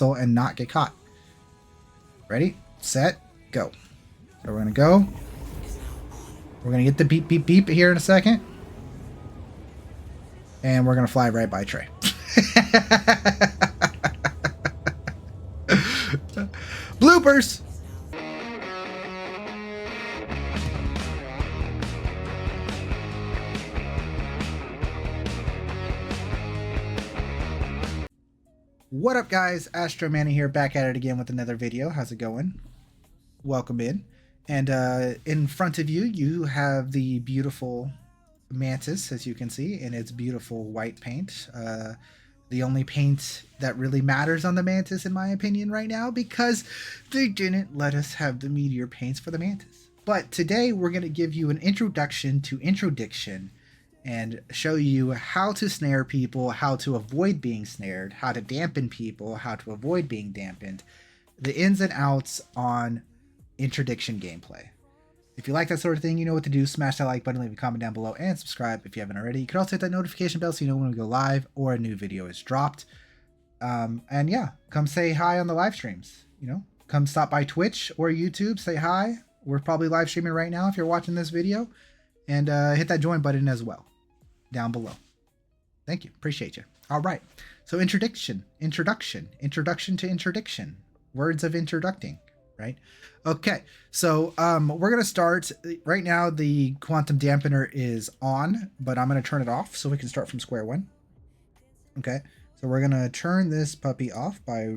and not get caught. Ready, set, go. So we're gonna go. We're gonna get the beep, beep, beep here in a second. And we're gonna fly right by Trey. Bloopers! What up guys, Astro Manny here, back at it again with another video. How's it going? Welcome in. And in front of you, you have the beautiful Mantis, as you can see, in its beautiful white paint. The only paint that really matters on the Mantis, in my opinion, right now, because they didn't let us have the Meteor paints for the Mantis. But today, we're going to give you an introduction to Interdiction and show you how to snare people, how to avoid being snared, how to dampen people, how to avoid being dampened, the ins and outs on Interdiction gameplay. If you like that sort of thing, you know what to do. Smash that like button, leave a comment down below, and subscribe if you haven't already. You can also hit that notification bell so you know when we go live or a new video is dropped. And yeah, come say hi on the live streams. You know, come stop by Twitch or YouTube, say hi. We're probably live streaming right now if you're watching this video. And hit that join button as well down below. Thank you. Appreciate you. All right. So introduction to interdiction. Words of introducing. Right. Okay. So we're going to start right now. The quantum dampener is on, but I'm going to turn it off so we can start from square one. Okay. So we're going to turn this puppy off by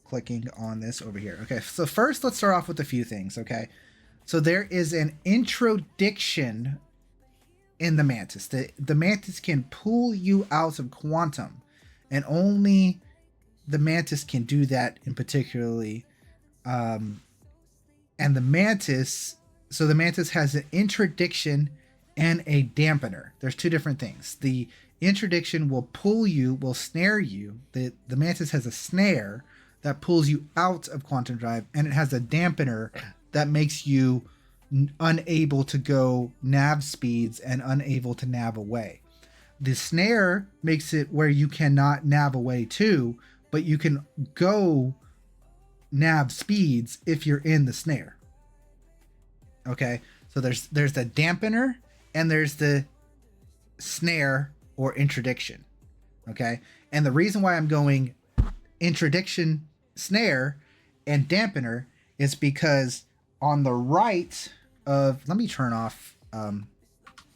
clicking on this over here. Okay. So first let's start off with a few things. Okay. So there is an interdiction in the Mantis. The Mantis can pull you out of quantum, and only the Mantis can do that in particularly. And the Mantis, so the Mantis has an interdiction and a dampener. There's two different things. The interdiction will pull you, will snare you. The Mantis has a snare that pulls you out of quantum drive, and it has a dampener that makes you unable to go nav speeds and unable to nav away. The snare makes it where you cannot nav away too, but you can go nav speeds if you're in the snare. Okay, so there's the dampener and there's the snare or interdiction. Okay, and the reason why I'm going interdiction, snare, and dampener is because on the right of, let me turn off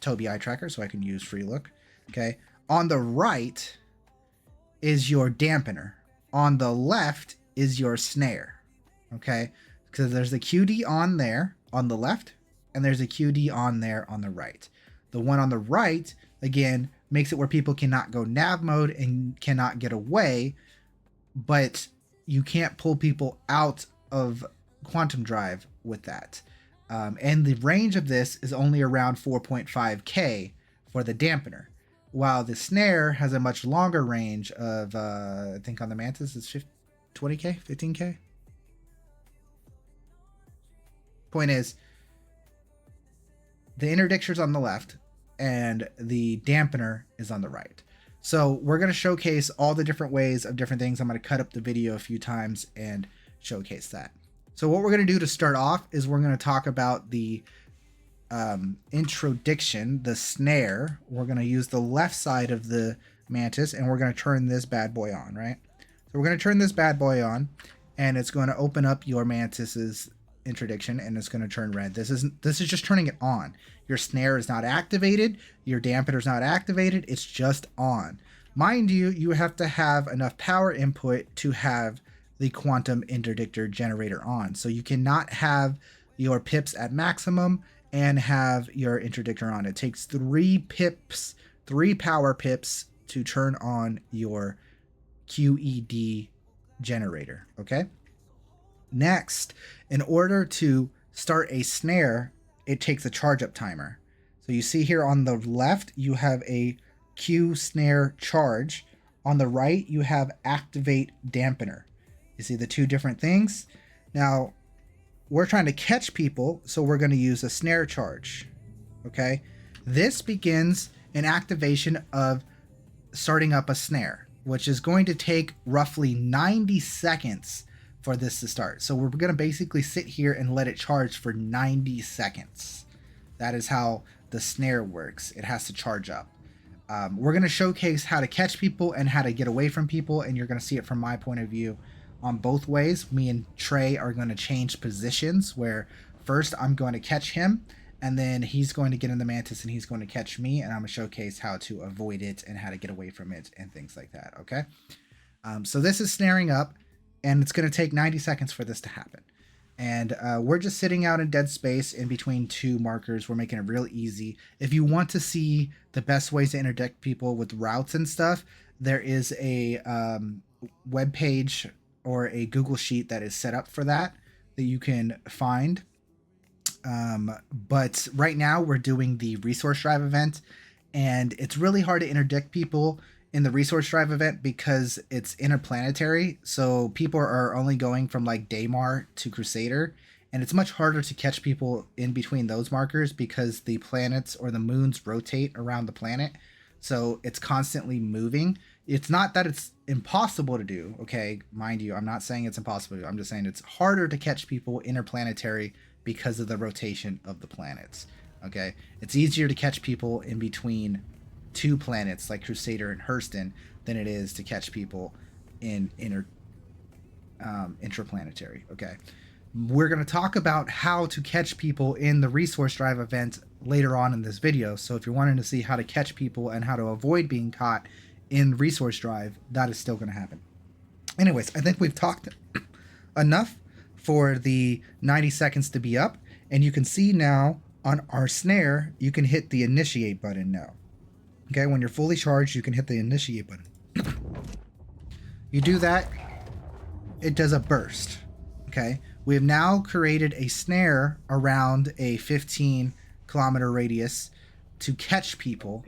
Tobii Eye Tracker so I can use free look. Okay, on the right is your dampener. On the left is your snare. Okay, because there's a QD on there on the left, and there's a QD on there on the right. The one on the right, again, makes it where people cannot go nav mode and cannot get away, but you can't pull people out of quantum drive with that. And the range of this is only around 4.5K for the dampener, while the snare has a much longer range of, I think on the Mantis it's 20K, 15K. Point is, the interdictor's on the left and the dampener is on the right. So we're going to showcase all the different ways of different things. I'm going to cut up the video a few times and showcase that. So what we're going to do to start off is we're going to talk about the interdiction, the snare. We're going to use the left side of the Mantis, and we're going to turn this bad boy on, right? So we're going to turn this bad boy on, and it's going to open up your Mantis's interdiction, and it's going to turn red. This is just turning it on. Your snare is not activated. Your dampener is not activated. It's just on. Mind you, you have to have enough power input to have the quantum interdictor generator on. So you cannot have your pips at maximum and have your interdictor on. It takes 3 power pips to turn on your QED generator. Okay. Next, in order to start a snare, it takes a charge up timer. So you see here on the left, you have a Q snare charge. On the right, you have activate dampener. You see the two different things. Now, we're trying to catch people, so we're going to use a snare charge. Okay. This begins an activation of starting up a snare. which is going to take roughly 90 seconds for this to start. So we're going to basically sit here and let it charge for 90 seconds. That is how the snare works. It has to charge up. We're going to showcase how to catch people and how to get away from people, and you're going to see it from my point of view on both ways. Me and Trey are going to change positions, where first I'm going to catch him, and then he's going to get in the Mantis and he's going to catch me, and I'm going to showcase how to avoid it and how to get away from it and things like that, okay? So this is snaring up, and it's going to take 90 seconds for this to happen. And we're just sitting out in dead space in between two markers. We're making it real easy. If you want to see the best ways to interdict people with routes and stuff, there is a web page or a Google Sheet that is set up for that you can find. But right now we're doing the resource drive event, and it's really hard to interdict people in the resource drive event because it's interplanetary. So people are only going from like Daymar to Crusader, and it's much harder to catch people in between those markers because the planets or the moons rotate around the planet. So it's constantly moving. It's not that it's impossible to do. Okay. Mind you, I'm not saying it's impossible to do. I'm just saying it's harder to catch people interplanetary because of the rotation of the planets. Okay. It's easier to catch people in between two planets like Crusader and Hurston than it is to catch people in intraplanetary. Okay. We're going to talk about how to catch people in the resource drive event later on in this video. So if you're wanting to see how to catch people and how to avoid being caught in resource drive, that is still going to happen. Anyways, I think we've talked enough for the 90 seconds to be up, and you can see now on our snare, you can hit the initiate button now. Okay, when you're fully charged, you can hit the initiate button. You do that, it does a burst. Okay, we have now created a snare around a 15-kilometer radius to catch people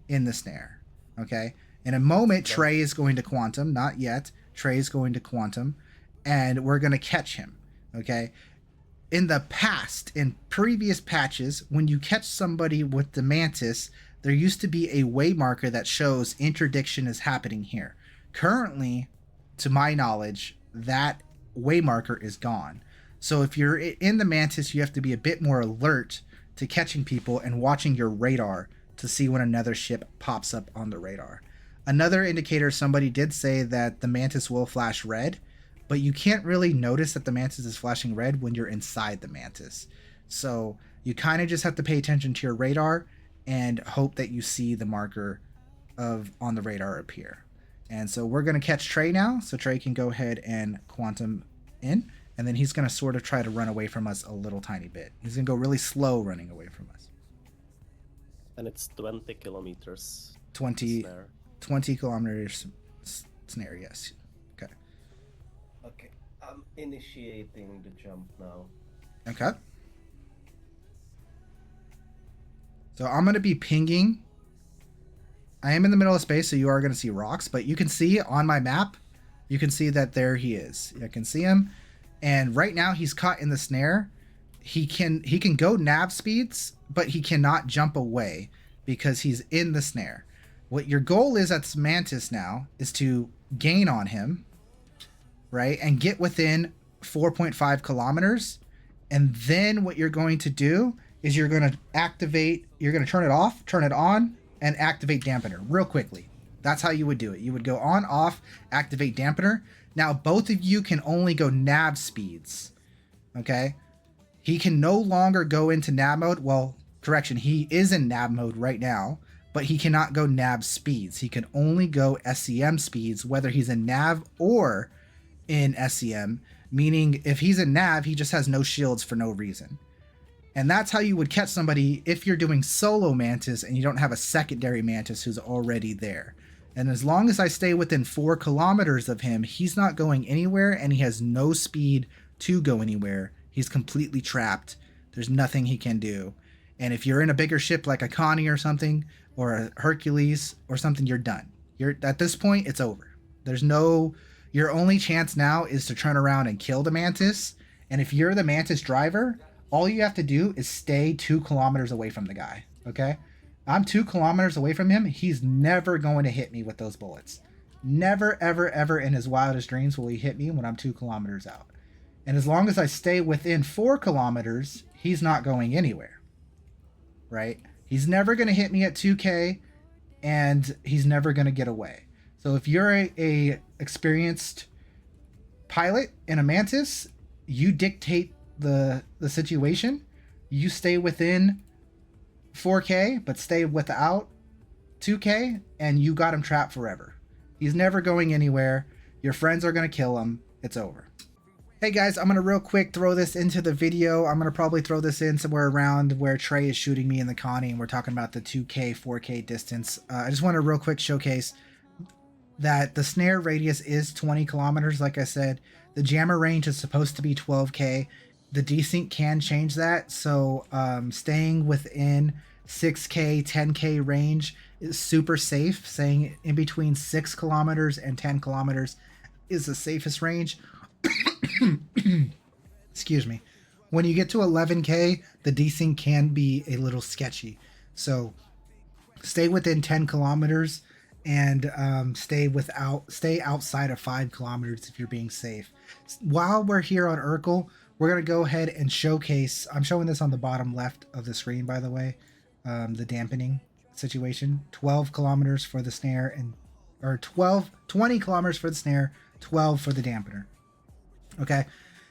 in the snare. Okay, in a moment, Trey is going to quantum, not yet. Trey is going to quantum, and we're going to catch him. Okay, in the past, in previous patches, when you catch somebody with the Mantis, there used to be a way marker that shows interdiction is happening here. Currently, to my knowledge, that way marker is gone. So if you're in the Mantis, you have to be a bit more alert to catching people and watching your radar to see when another ship pops up on the radar. Another indicator, somebody did say that the Mantis will flash red, but you can't really notice that the Mantis is flashing red when you're inside the Mantis. So you kind of just have to pay attention to your radar and hope that you see the marker on the radar appear. And so we're going to catch Trey now, so Trey can go ahead and quantum in, and then he's going to sort of try to run away from us a little tiny bit. He's going to go really slow running away from us. And it's 20 kilometers. 20 kilometers snare, yes. Okay. Okay, I'm initiating the jump now. Okay. So I'm going to be pinging. I am in the middle of space, so you are going to see rocks, but you can see on my map, you can see that there he is. I can see him, and right now he's caught in the snare. He can go nav speeds, but he cannot jump away because he's in the snare. What your goal is at this Mantis now is to gain on him, right, and get within 4.5 kilometers, and then what you're going to do is you're going to turn it off, turn it on, and activate dampener real quickly. That's how you would do it. You would go on, off, activate dampener. Now, both of you can only go nav speeds, okay? He can no longer go into nav mode. Well, correction, he is in nav mode right now, but he cannot go nav speeds. He can only go SCM speeds, whether he's in nav or in SCM, meaning if he's in nav, he just has no shields for no reason. And that's how you would catch somebody if you're doing solo Mantis and you don't have a secondary Mantis who's already there. And as long as I stay within 4 kilometers of him, he's not going anywhere, and he has no speed to go anywhere. He's completely trapped. There's nothing he can do. And if you're in a bigger ship like a Connie or something, or a Hercules or something, you're done. At this point, it's over. Your only chance now is to turn around and kill the Mantis. And if you're the Mantis driver, all you have to do is stay 2 kilometers away from the guy, okay? I'm 2 kilometers away from him. He's never going to hit me with those bullets. Never, ever, ever in his wildest dreams will he hit me when I'm 2 kilometers out. And as long as I stay within 4 kilometers, he's not going anywhere, right? He's never going to hit me at 2K, and he's never going to get away. So if you're a experienced pilot in a Mantis, you dictate the situation. You stay within 4K, but stay without 2K, and you got him trapped forever. He's never going anywhere. Your friends are going to kill him. It's over. Hey guys, I'm going to real quick throw this into the video. I'm going to probably throw this in somewhere around where Trey is shooting me in the Connie, and we're talking about the 2K, 4K distance. I just want to real quick showcase that the snare radius is 20 kilometers, like I said. The jammer range is supposed to be 12K. The desync can change that, so staying within 6K, 10K range is super safe. Saying in between 6 kilometers and 10 kilometers is the safest range. Excuse me. When you get to 11K, the desync can be a little sketchy. So stay within 10 kilometers and stay outside of 5 kilometers if you're being safe. While we're here on Urkel, we're going to go ahead and showcase, I'm showing this on the bottom left of the screen, by the way, the dampening situation. 12 kilometers for the snare, and or 20 kilometers for the snare, 12 for the dampener. Okay,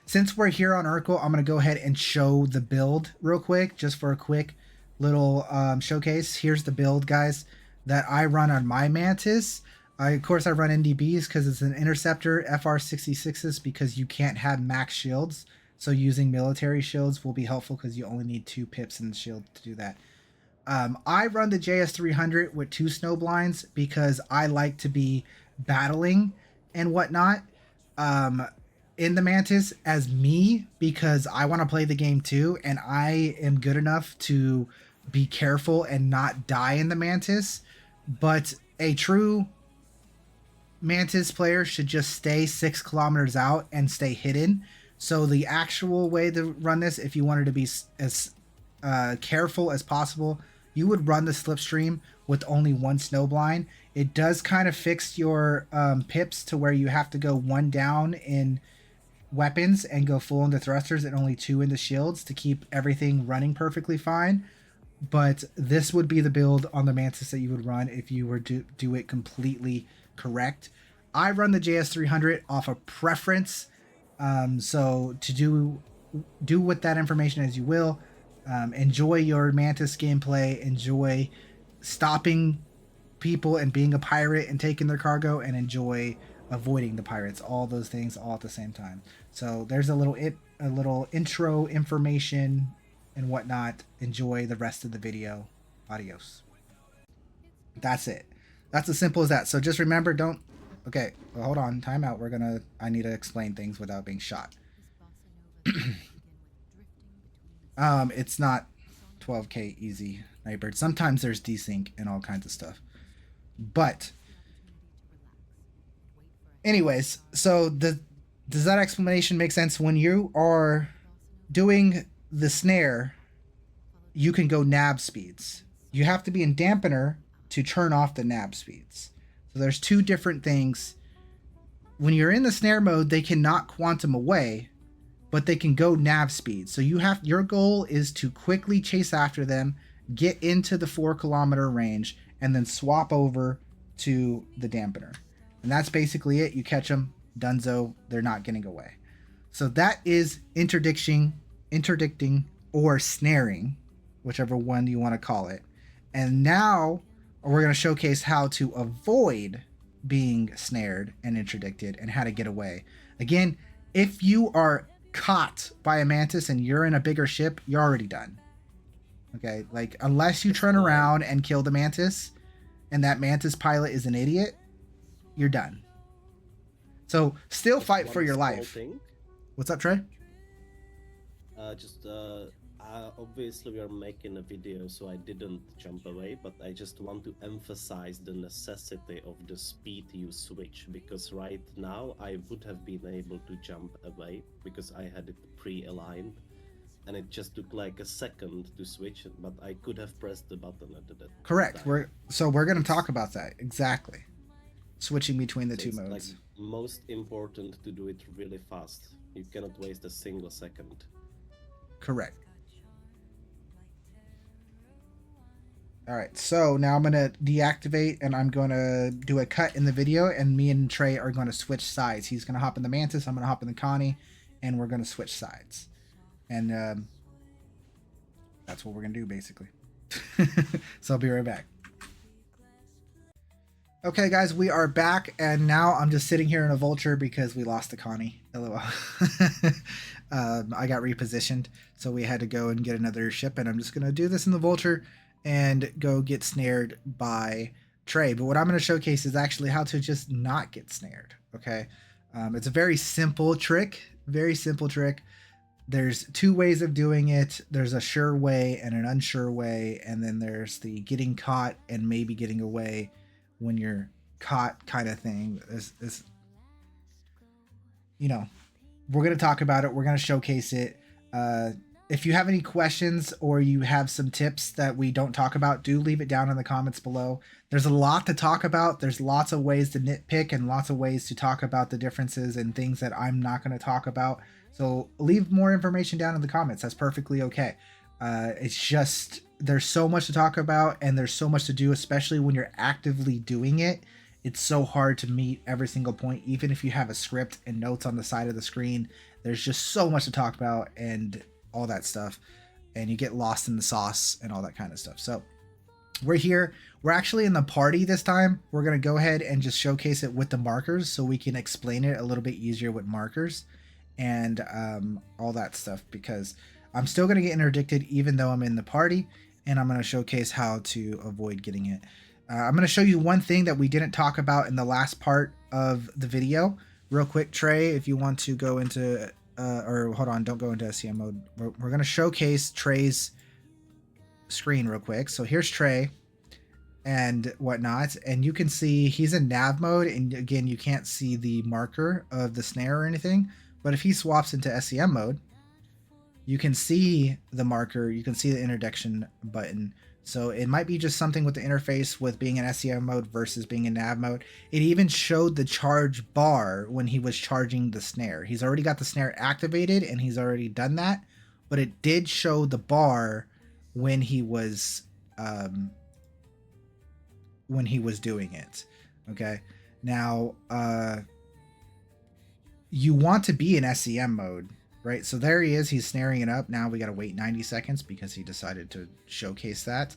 since we're here on Urkel, I'm going to go ahead and show the build real quick, just for a quick little showcase. Here's the build, guys, that I run on my Mantis. Of course, I run NDBs because it's an interceptor, FR66s, because you can't have max shields. So using military shields will be helpful because you only need 2 pips in the shield to do that. I run the JS300 with 2 snow blinds because I like to be battling and whatnot in the Mantis as me, because I want to play the game too, and I am good enough to be careful and not die in the Mantis. But a true Mantis player should just stay 6 kilometers out and stay hidden. So the actual way to run this, if you wanted to be as careful as possible, you would run the slipstream with only 1 snow blind. It does kind of fix your pips to where you have to go 1 down in weapons and go full into thrusters and only 2 into shields to keep everything running perfectly fine. But this would be the build on the Mantis that you would run if you were to do it completely correct. I run the JS300 off of preference. So to do with that information as you will. Enjoy your Mantis gameplay. Enjoy stopping people and being a pirate and taking their cargo, and enjoy avoiding the pirates. All those things all at the same time. So there's a little intro information and whatnot. Enjoy the rest of the video. Adios. That's it. That's as simple as that. So just remember, don't. Okay, well, hold on. Time out. I need to explain things without being shot. It's not 12K easy, Nightbird. Sometimes there's desync and all kinds of stuff. But anyways, so does that explanation make sense? When you are doing the snare, you can go nab speeds. You have to be in dampener to turn off the nab speeds. So there's 2 different things. When you're in the snare mode, they cannot quantum away, but they can go nav speed. So your goal is to quickly chase after them, get into the 4 kilometer range, and then swap over to the dampener. And that's basically it. You catch them, dunzo, they're not getting away. So that is interdicting or snaring, whichever one you want to call it. And now we're going to showcase how to avoid being snared and interdicted and how to get away. Again, if you are caught by a Mantis and you're in a bigger ship, you're already done. Okay, like unless you turn around and kill the Mantis and that Mantis pilot is an idiot, you're done. So still fight for your life. Thing. What's up, Trey? Obviously we are making a video, so I didn't jump away, but I just want to emphasize the necessity of the speed you switch, because right now I would have been able to jump away because I had it pre-aligned, and it just took like a second to switch it, but I could have pressed the button at that Correct. time. We're going to talk about that. Exactly. switching between the two It's modes. like most important to do it really fast. You cannot waste a single second. Correct. All right, so now I'm gonna deactivate and I'm gonna do a cut in the video, and me and Trey are gonna switch sides. He's gonna hop in the Mantis, I'm gonna hop in the Connie, and we're gonna switch sides. And that's what we're gonna do basically. So I'll be right back. Okay, guys, we are back, and now I'm just sitting here in a Vulture because we lost the Connie. LOL. I got repositioned, so we had to go and get another ship, and I'm just gonna do this in the Vulture and go get snared by Trey. But what I'm going to showcase is actually how to just not get snared. Okay. It's a very simple trick, There's two ways of doing it. There's a sure way and an unsure way. And then there's the getting caught and maybe getting away when you're caught kind of thing. This, you know, we're going to talk about it. We're going to showcase it. If you have any questions or you have some tips that we don't talk about, do leave it down in the comments below. There's a lot to talk about. There's lots of ways to nitpick and lots of ways to talk about the differences and things that I'm not going to talk about. So leave more information down in the comments. That's perfectly okay. It's just, there's so much to talk about and there's so much to do, especially when you're actively doing it. It's so hard to meet every single point, even if you have a script and notes on the side of the screen. There's just so much to talk about and all that stuff, and you get lost in the sauce and all that kind of stuff. So we're here. We're actually in the party this time. We're going to go ahead and just showcase it with the markers so we can explain it a little bit easier with markers and all that stuff, because I'm still going to get interdicted even though I'm in the party, and I'm going to showcase how to avoid getting it. I'm going to show you one thing that we didn't talk about in the last part of the video. Real quick, Trey, if you want to go into or hold on, don't go into SCM mode. We're going to showcase Trey's screen real quick. So here's Trey and whatnot, and you can see he's in nav mode, and again, you can't see the marker of the snare or anything, but if he swaps into SCM mode, you can see the marker, you can see the interdiction button. So it might be just something with the interface with being in SCM mode versus being in nav mode. It even showed the charge bar when he was charging the snare. He's already got the snare activated and he's already done that, but it did show the bar when he was doing it. Okay. Now, you want to be in SCM mode, right? So there he is. He's snaring it up. Now we got to wait 90 seconds because he decided to showcase that.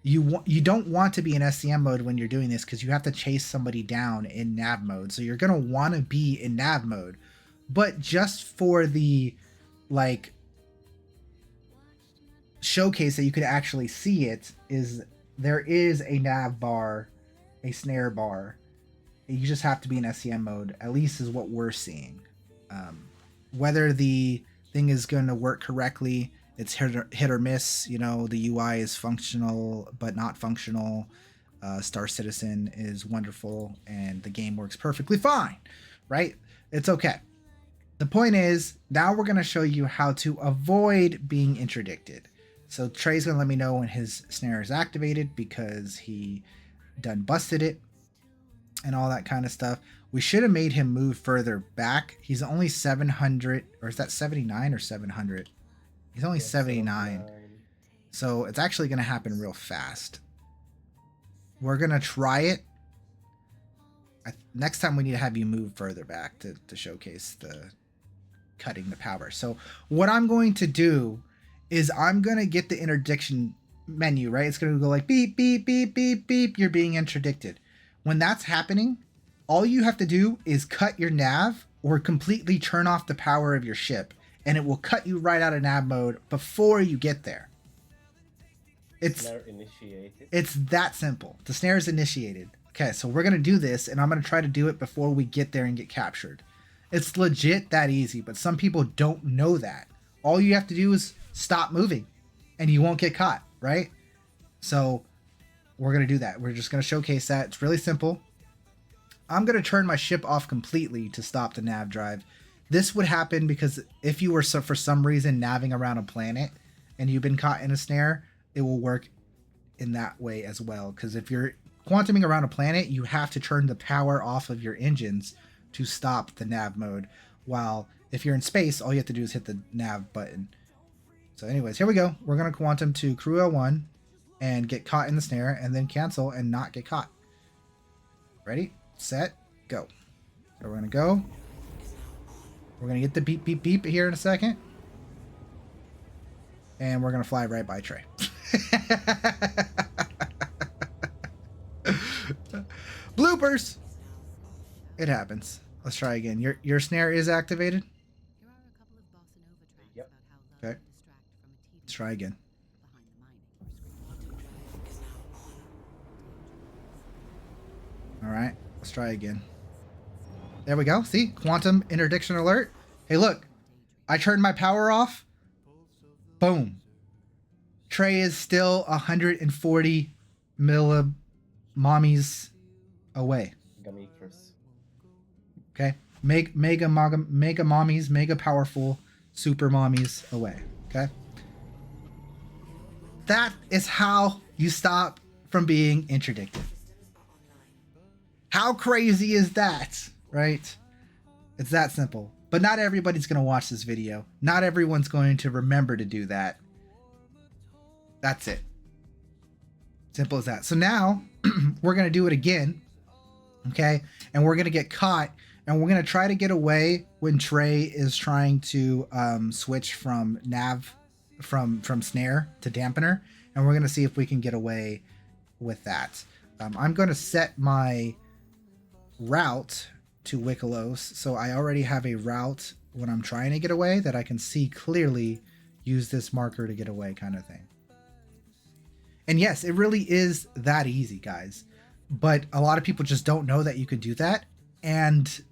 You don't want to be in SCM mode when you're doing this because you have to chase somebody down in nav mode. So you're going to want to be in nav mode. But just for the like showcase that you could actually see it, is there is a nav bar, a snare bar. You just have to be in SCM mode, at least is what we're seeing. Whether the thing is going to work correctly, it's hit or miss. You know, the UI is functional but not functional. Star Citizen is wonderful and the game works perfectly fine, right? It's okay. The point is, now we're going to show you how to avoid being interdicted. So Trey's going to let me know when his snare is activated because he done busted it and all that kind of stuff. We should have made him move further back. He's only 700, or is that 79 or 700? He's only 79. So it's actually going to happen real fast. We're going to try it. Next time we need to have you move further back to showcase the cutting the power. So what I'm going to do is I'm going to get the interdiction menu, right? It's going to go like beep, beep, beep, beep, beep. You're being interdicted. When that's happening, all you have to do is cut your nav or completely turn off the power of your ship, and it will cut you right out of nav mode before you get there. It's that simple. The snare is initiated. Okay, so we're going to do this, and I'm going to try to do it before we get there and get captured. It's legit that easy, but some people don't know that. All you have to do is stop moving, and you won't get caught, right? So we're going to do that. We're just going to showcase that. It's really simple. I'm going to turn my ship off completely to stop the nav drive. This would happen because if you were for some reason navving around a planet and you've been caught in a snare, it will work in that way as well. Because if you're quantuming around a planet, you have to turn the power off of your engines to stop the nav mode. While if you're in space, all you have to do is hit the nav button. So anyways, here we go. We're going to quantum to crew L1 and get caught in the snare and then cancel and not get caught. Ready, set, go. So we're going to go. We're going to get the beep, beep, beep here in a second. And we're going to fly right by Trey. Bloopers! It happens. Let's try again. Your snare is activated? Yep. Okay. Let's try again. All right. Let's try again. There we go. See? Quantum interdiction alert. Hey, look. I turned my power off. Boom. Trey is still 140 millimommies away. Gameters. Okay. Mega mommies, mega powerful super mommies away. Okay. That is how you stop from being interdicted. How crazy is that? Right? It's that simple. But not everybody's going to watch this video. Not everyone's going to remember to do that. That's it. Simple as that. So now we're going to do it again. Okay. And we're going to get caught. And we're going to try to get away when Trey is trying to switch from from snare to dampener. And we're going to see if we can get away with that. I'm going to set my route to Wikilos. So I already have a route when I'm trying to get away that I can see clearly, use this marker to get away kind of thing. And yes, it really is that easy, guys. But a lot of people just don't know that you can do that and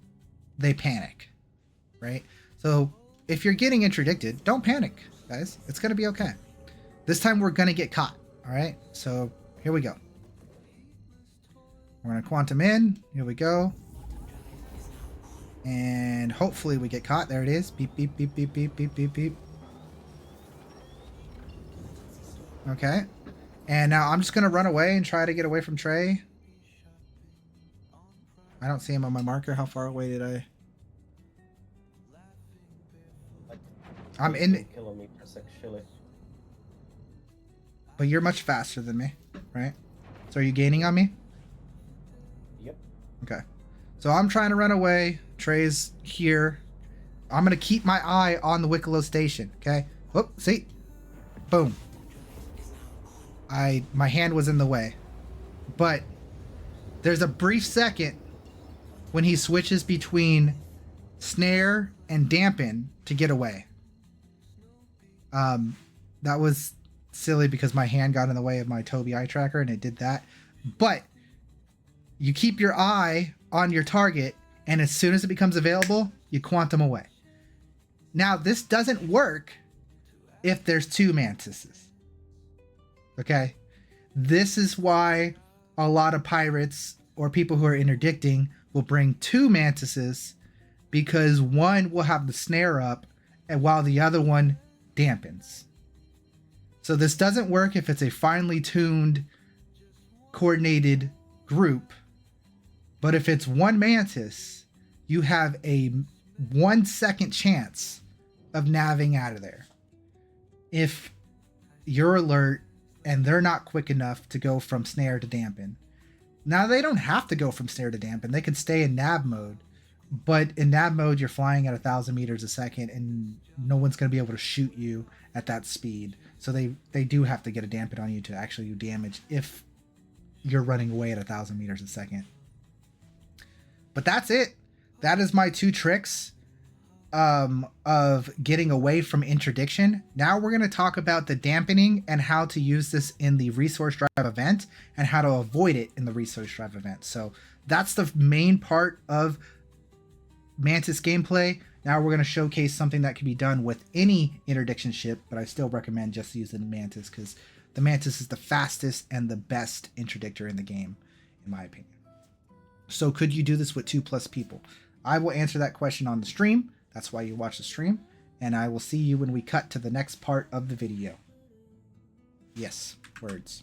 they panic, right? So if you're getting interdicted, don't panic, guys. It's going to be okay. This time we're going to get caught, all right? So here we go. We're going to quantum in. Here we go. And hopefully we get caught. There it is. Beep, beep, beep, beep, beep, beep, beep, beep. Okay. And now I'm just going to run away and try to get away from Trey. I don't see him on my marker. How far away did I? I'm in kilometers actually. But you're much faster than me, right? So are you gaining on me? Yep. Okay. So I'm trying to run away. Trey's here. I'm going to keep my eye on the Wicklow station, okay? Whoop, see? Boom. My hand was in the way. But there's a brief second when he switches between snare and dampen to get away. That was silly because my hand got in the way of my Tobii Eye Tracker and it did that. But you keep your eye on your target and as soon as it becomes available, you quantum away. Now, this doesn't work if there's two Mantises. Okay? This is why a lot of pirates or people who are interdicting will bring two Mantises, because one will have the snare up and while the other one dampens. So this doesn't work if it's a finely tuned, coordinated group. But if it's one Mantis, you have a 1 second chance of navving out of there. If you're alert and they're not quick enough to go from snare to dampen. Now they don't have to go from snare to dampen. They can stay in nav mode. But in nav mode, you're flying at 1,000 meters a second and no one's going to be able to shoot you at that speed. So they do have to get a dampen on you to actually do damage if you're running away at 1,000 meters a second. But that's it. That is my two tricks of getting away from interdiction. Now we're going to talk about the dampening and how to use this in the resource drive event and how to avoid it in the resource drive event. So that's the main part of Mantis gameplay. Now we're going to showcase something that can be done with any interdiction ship, but I still recommend just using Mantis because the Mantis is the fastest and the best interdictor in the game, in my opinion. So could you do this with 2+ people? I will answer that question on the stream. That's why you watch the stream. And I will see you when we cut to the next part of the video. Yes, words.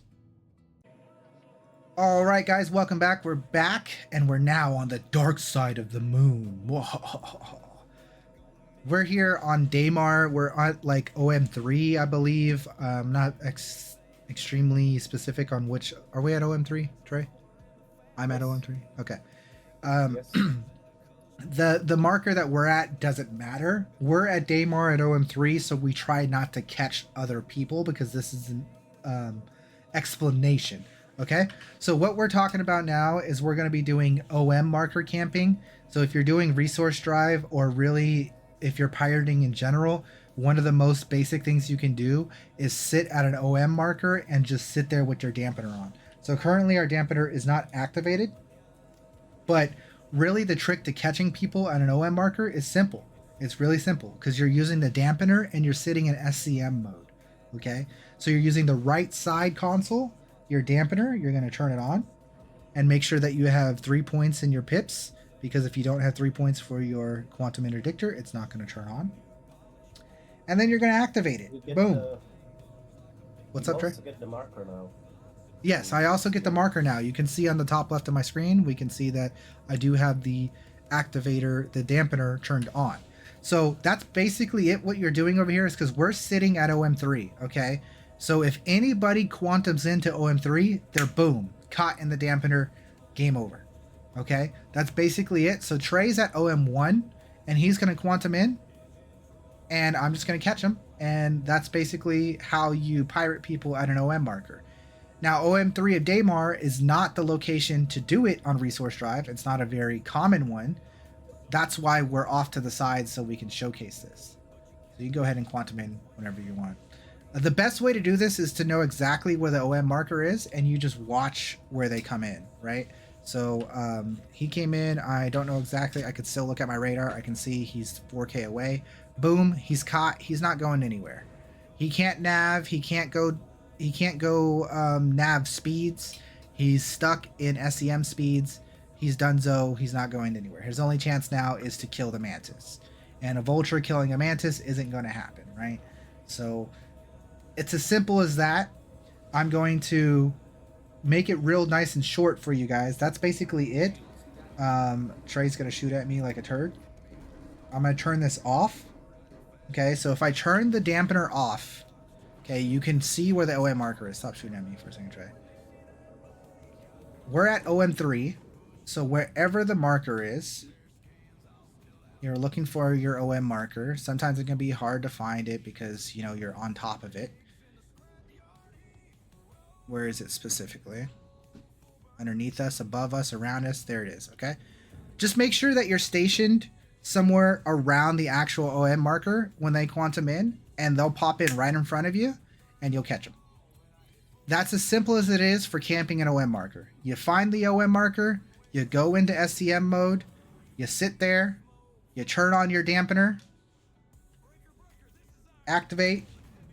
All right, guys, welcome back. We're back, and we're now on the dark side of the moon. We're here on Daymar. We're on like OM3, I believe. Not extremely specific on which. Are we at OM3, Trey? I'm at Yes. OM3. Okay. Yes. The marker that we're at doesn't matter. We're at Daymar at OM3, so we try not to catch other people because this is an explanation. Okay, so what we're talking about now is we're going to be doing OM marker camping. So if you're doing resource drive, or really if you're pirating in general, one of the most basic things you can do is sit at an OM marker and just sit there with your dampener on. So currently our dampener is not activated, but really the trick to catching people at an OM marker is simple. It's really simple because you're using the dampener and you're sitting in SCM mode. Okay, so you're using the right side console, your dampener, you're going to turn it on and make sure that you have 3 points in your pips, because if you don't have 3 points for your quantum interdictor, it's not going to turn on. And then you're going to activate it. Boom. What's up, Trey? You also get the marker now. Yes, I also get the marker now. You can see on the top left of my screen, we can see that I do have the activator, the dampener turned on. So that's basically it. What you're doing over here is because we're sitting at OM3, okay? So if anybody quantums into OM3, they're boom, caught in the dampener, game over. Okay, that's basically it. So Trey's at OM1 and he's going to quantum in and I'm just going to catch him. And that's basically how you pirate people at an OM marker. Now, OM3 of Daymar is not the location to do it on resource drive. It's not a very common one. That's why we're off to the side so we can showcase this. So you can go ahead and quantum in whenever you want. The best way to do this is to know exactly where the OM marker is, and you just watch where they come in, right? So he came in. I don't know exactly. I could still look at my radar. I can see he's 4K away. Boom, he's caught. He's not going anywhere. He can't nav. He can't go nav speeds. He's stuck in SEM speeds. He's donezo. He's not going anywhere. His only chance now is to kill the Mantis. And a Vulture killing a Mantis isn't going to happen, right? So it's as simple as that. I'm going to make it real nice and short for you guys. That's basically it. Trey's going to shoot at me like a turd. I'm going to turn this off. Okay, so if I turn the dampener off, okay, you can see where the OM marker is. Stop shooting at me for a second, Trey. We're at OM3, so wherever the marker is, you're looking for your OM marker. Sometimes it can be hard to find it because, you know, you're on top of it. Where is it specifically? Underneath us, above us, around us. There it is, okay? Just make sure that you're stationed somewhere around the actual OM marker when they quantum in, and they'll pop in right in front of you, and you'll catch them. That's as simple as it is for camping an OM marker. You find the OM marker, you go into SCM mode, you sit there, you turn on your dampener, activate,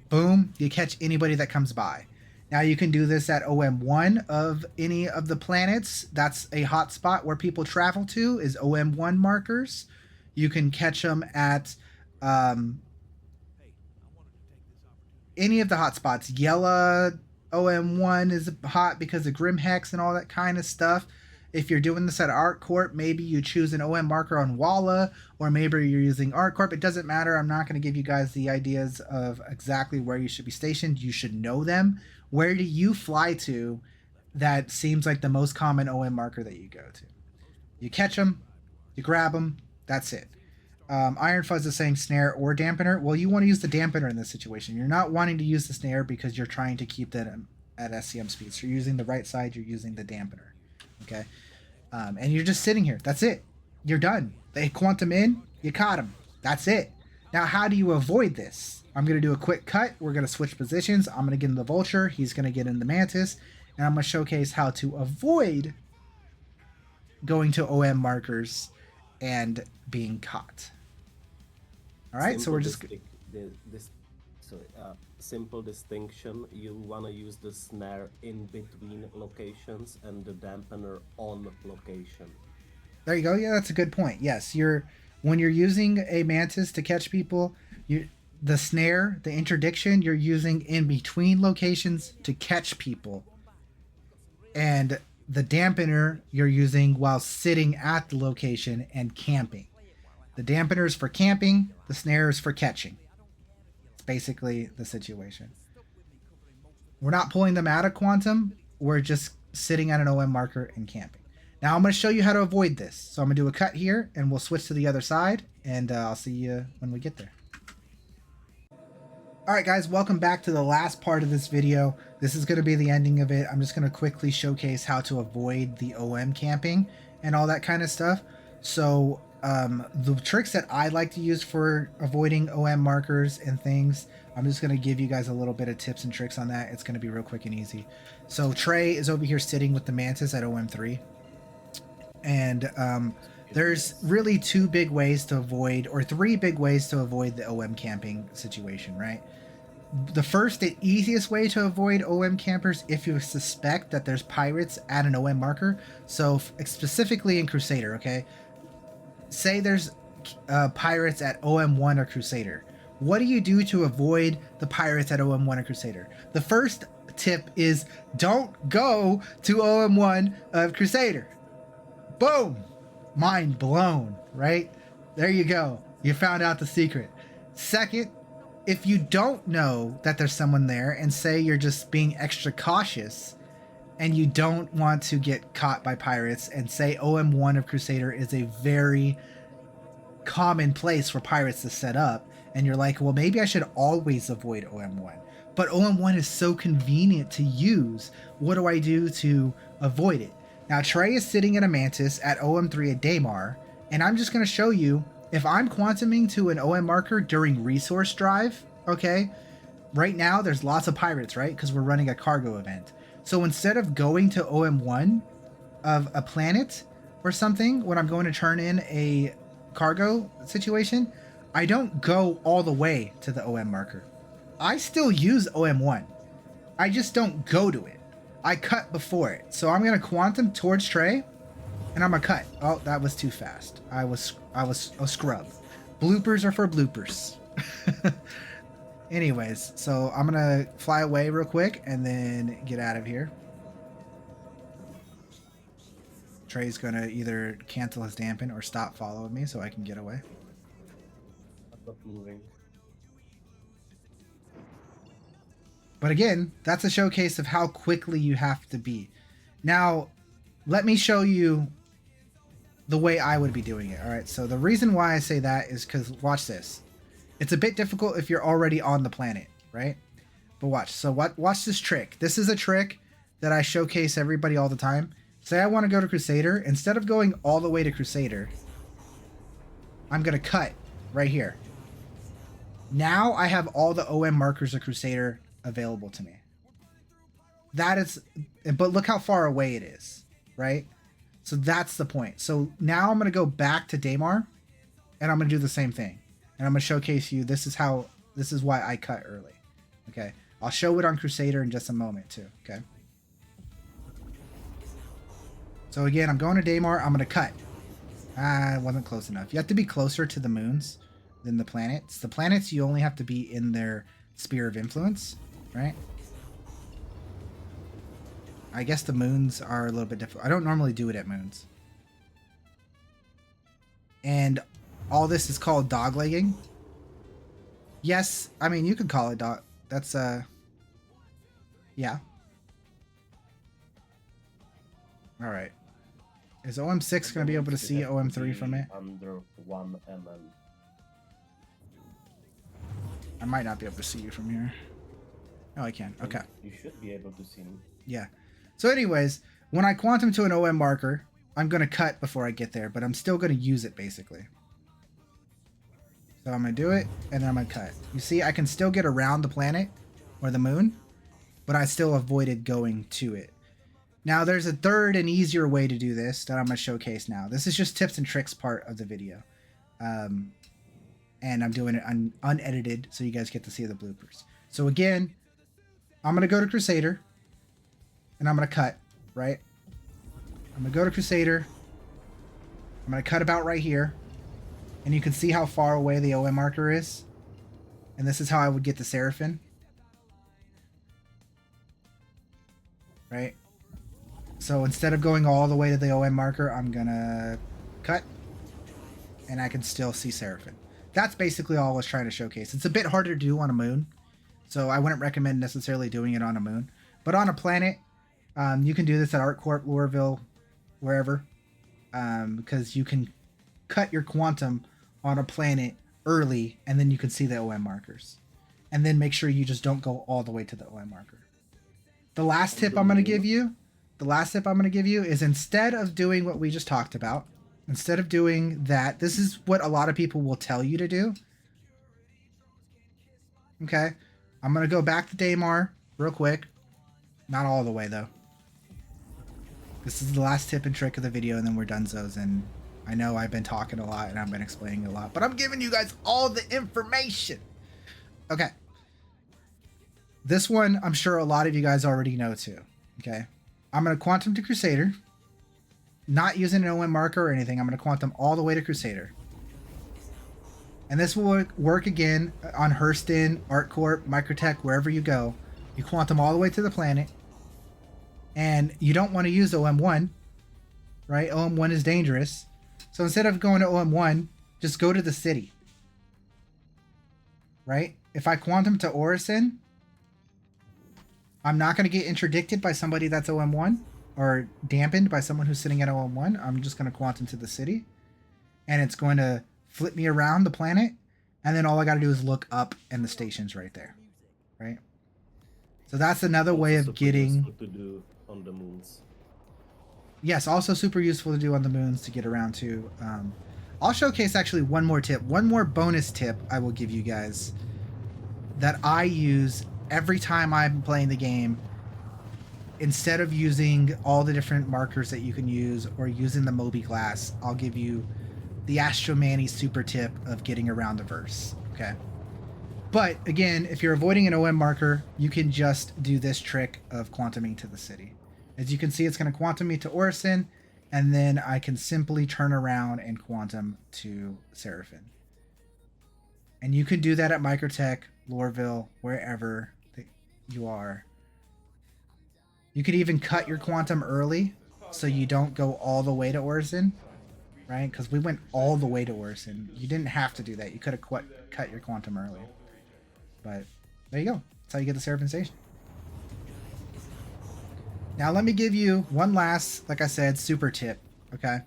boom, you catch anybody that comes by. Now you can do this at OM1 of any of the planets. That's a hotspot where people travel to, is OM1 markers. You can catch them at any of the hotspots. Yella OM1 is hot because of Grim Hex and all that kind of stuff. If you're doing this at ArtCorp, maybe you choose an OM marker on Walla, or maybe you're using ArtCorp. It doesn't matter. I'm not going to give you guys the ideas of exactly where you should be stationed. You should know them. Where do you fly to that seems like the most common OM marker that you go to? You catch them, you grab them, that's it. Iron Fuzz is saying snare or dampener. Well, you want to use the dampener in this situation. You're not wanting to use the snare because you're trying to keep that at SCM speed. So you're using the right side, you're using the dampener. Okay? And you're just sitting here. That's it. You're done. They quantum in, you caught them. That's it. Now, how do you avoid this? I'm going to do a quick cut. We're going to switch positions. I'm going to get in the Vulture. He's going to get in the Mantis. And I'm going to showcase how to avoid going to OM markers and being caught. All right, so we're just... Simple distinction. You want to use the snare in between locations and the dampener on location. There you go. Yeah, that's a good point. Yes, when you're using a Mantis to catch people, the snare, the interdiction, you're using in between locations to catch people. And the dampener you're using while sitting at the location and camping. The dampener is for camping, the snare is for catching. It's basically the situation. We're not pulling them out of quantum, we're just sitting at an OM marker and camping. Now I'm going to show you how to avoid this. So I'm going to do a cut here and we'll switch to the other side, and I'll see you when we get there. Alright guys, welcome back to the last part of this video. This is going to be the ending of it. I'm just going to quickly showcase how to avoid the OM camping and all that kind of stuff. So the tricks that I like to use for avoiding OM markers and things, I'm just going to give you guys a little bit of tips and tricks on that. It's going to be real quick and easy. So Trey is over here sitting with the Mantis at OM3. And there's really two big ways to avoid, or three big ways to avoid the OM camping situation, right? The first and easiest way to avoid OM campers, if you suspect that there's pirates at an OM marker, so specifically in Crusader, okay? Say there's pirates at OM1 or Crusader. What do you do to avoid the pirates at OM1 or Crusader? The first tip is don't go to OM1 of Crusader. Boom! Mind blown, right? There you go. You found out the secret. Second, if you don't know that there's someone there, and say you're just being extra cautious and you don't want to get caught by pirates, and say OM1 of Crusader is a very common place for pirates to set up, and you're like, well, maybe I should always avoid OM1. But OM1 is so convenient to use. What do I do to avoid it? Now, Trey is sitting in a Mantis at OM3 at Daymar, and I'm just going to show you, if I'm quantuming to an OM marker during resource drive, okay, right now there's lots of pirates, right, because we're running a cargo event. So instead of going to OM1 of a planet or something, when I'm going to turn in a cargo situation, I don't go all the way to the OM marker. I still use OM1. I just don't go to it. I cut before it. So I'm going to quantum towards Trey, and I'm going to cut. Oh, that was too fast. I was a scrub. Bloopers are for bloopers. Anyways, so I'm going to fly away real quick and then get out of here. Trey's going to either cancel his dampen or stop following me so I can get away. I'm not moving. But again, that's a showcase of how quickly you have to be. Now, let me show you the way I would be doing it. All right, so the reason why I say that is because, watch this. It's a bit difficult if you're already on the planet, right? But watch. So watch this trick. This is a trick that I showcase everybody all the time. Say I want to go to Crusader. Instead of going all the way to Crusader, I'm going to cut right here. Now I have all the OM markers of Crusader available to me. That is, but look how far away it is, right? So that's the point. So now I'm going to go back to Daymar, and I'm going to do the same thing. And I'm going to showcase you, this is why I cut early. Okay. I'll show it on Crusader in just a moment too. Okay. So again, I'm going to Daymar. I'm going to cut. It wasn't close enough. You have to be closer to the moons than the planets. The planets, you only have to be in their sphere of influence, right? I guess the moons are a little bit difficult. I don't normally do it at moons. And all this is called doglegging. Yes, I mean, you could call it dog. That's, yeah. Alright. Is OM6 going to be able to see OM3 from it? Under 1 mm. I might not be able to see you from here. Oh, I can. Okay. You should be able to see me. Yeah. So anyways, when I quantum to an OM marker, I'm going to cut before I get there, but I'm still going to use it basically. So I'm going to do it, and then I'm going to cut. You see, I can still get around the planet or the moon, but I still avoided going to it. Now, there's a third and easier way to do this that I'm going to showcase now. This is just tips and tricks part of the video. And I'm doing it unedited so you guys get to see the bloopers. So again, I'm going to go to Crusader, and I'm going to cut, right? I'm going to go to Crusader. I'm going to cut about right here. And you can see how far away the OM marker is. And this is how I would get the Seraphim. Right? So instead of going all the way to the OM marker, I'm gonna cut, and I can still see Seraphim. That's basically all I was trying to showcase. It's a bit harder to do on a moon, so I wouldn't recommend necessarily doing it on a moon. But on a planet, you can do this at ArtCorp, Louisville, wherever, because you can cut your quantum on a planet early, and then you can see the OM markers. And then make sure you just don't go all the way to the OM marker. The last tip I'm going to give you, is instead of doing what we just talked about, instead of doing that, this is what a lot of people will tell you to do. Okay, I'm going to go back to Daymar real quick. Not all the way, though. This is the last tip and trick of the video, and then we're donezo. And I know I've been talking a lot, and I've been explaining a lot, but I'm giving you guys all the information. Okay. This one, I'm sure a lot of you guys already know, too. Okay. I'm going to quantum to Crusader. Not using an OM marker or anything. I'm going to quantum all the way to Crusader. And this will work again on Hurston, ArtCorp, Microtech, wherever you go. You quantum all the way to the planet. And you don't want to use OM1, right? OM1 is dangerous. So instead of going to OM1, just go to the city. Right? If I quantum to Orison, I'm not going to get interdicted by somebody that's OM1 or dampened by someone who's sitting at OM1. I'm just going to quantum to the city, and it's going to flip me around the planet, and then all I got to do is look up and the station's right there, right? So that's another way of getting... to do on the moons. Yes, also super useful to do on the moons to get around to. I'll showcase actually one more tip, one more bonus tip I will give you guys that I use every time I'm playing the game. Instead of using all the different markers that you can use or using the Moby glass, I'll give you the Astro Manny super tip of getting around the verse. Okay. But again, if you're avoiding an OM marker, you can just do this trick of quantuming to the city. As you can see, it's going to quantum me to Orison, and then I can simply turn around and quantum to Seraphim. And you can do that at Microtech, Lorville, wherever you are. You could even cut your quantum early so you don't go all the way to Orison, right? Because we went all the way to Orison. You didn't have to do that. You could have cut your quantum early. But there you go. That's how you get the Seraphim Station. Now let me give you one last, like I said, super tip, okay?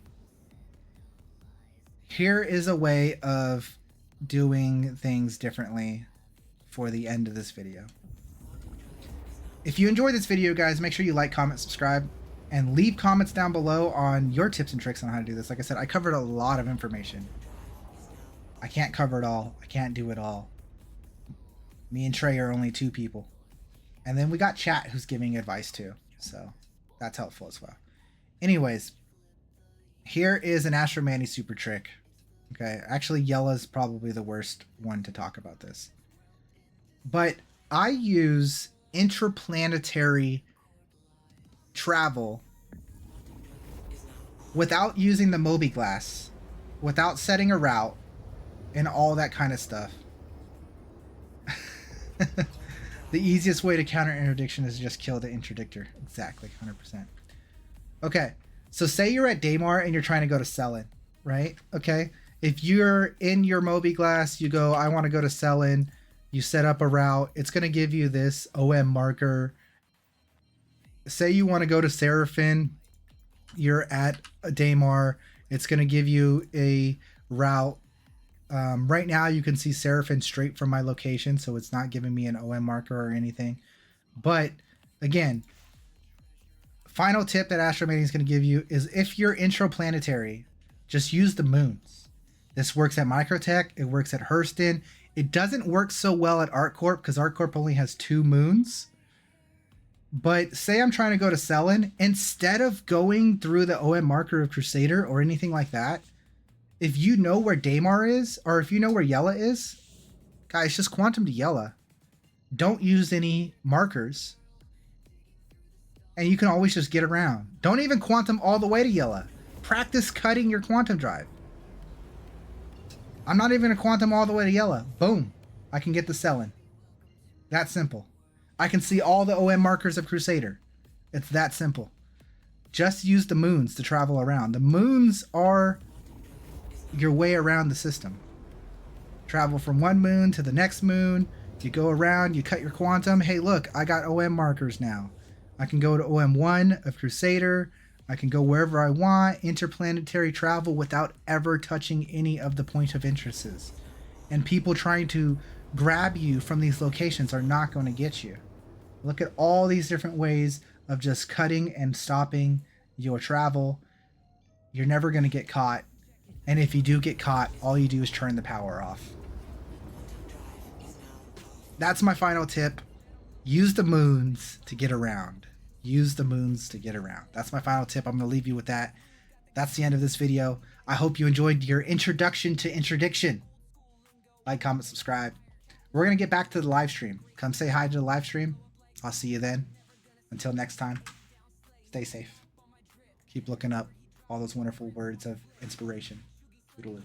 Here is a way of doing things differently for the end of this video. If you enjoyed this video, guys, make sure you like, comment, subscribe, and leave comments down below on your tips and tricks on how to do this. Like I said, I covered a lot of information. I can't cover it all. I can't do it all. Me and Trey are only two people. And then we got chat who's giving advice too. So that's helpful as well. Anyways, here is an Astro Manny super trick. Okay, actually Yella's probably the worst one to talk about this. But I use interplanetary travel without using the Moby glass, without setting a route, and all that kind of stuff. The easiest way to counter interdiction is just kill the interdictor. Exactly, 100%. Okay, so say you're at Daymar and you're trying to go to Selin, right? Okay, if you're in your Moby glass, you go, I want to go to Selin, you set up a route, it's going to give you this OM marker. Say you want to go to Seraphim, you're at Daymar, it's going to give you a route. Right now you can see Seraphim straight from my location, so it's not giving me an OM marker or anything. But again, final tip that Astro Manny is going to give you is if you're introplanetary, just use the moons. This works at Microtech, it works at Hurston. It doesn't work so well at ArtCorp because ArtCorp only has 2 moons. But say I'm trying to go to Selin, instead of going through the OM marker of Crusader or anything like that, if you know where Daymar is, or if you know where Yella is, guys, just quantum to Yella. Don't use any markers. And you can always just get around. Don't even quantum all the way to Yella. Practice cutting your quantum drive. I'm not even going to quantum all the way to Yella. Boom. I can get the Selin. That simple. I can see all the OM markers of Crusader. It's that simple. just use the moons to travel around. The moons are your way around the system. Travel from one moon to the next moon. You go around, you cut your quantum. Hey, look, I got OM markers now. I can go to OM1 of Crusader. I can go wherever I want, interplanetary travel without ever touching any of the point of interests. And people trying to grab you from these locations are not going to get you. Look at all these different ways of just cutting and stopping your travel. You're never going to get caught. And if you do get caught, all you do is turn the power off. That's my final tip. Use the moons to get around. Use the moons to get around. That's my final tip. I'm going to leave you with that. That's the end of this video. I hope you enjoyed your introduction to Interdiction. Like, comment, subscribe. We're going to get back to the live stream. Come say hi to the live stream. I'll see you then. Until next time, stay safe. Keep looking up all those wonderful words of inspiration. Toodaloo.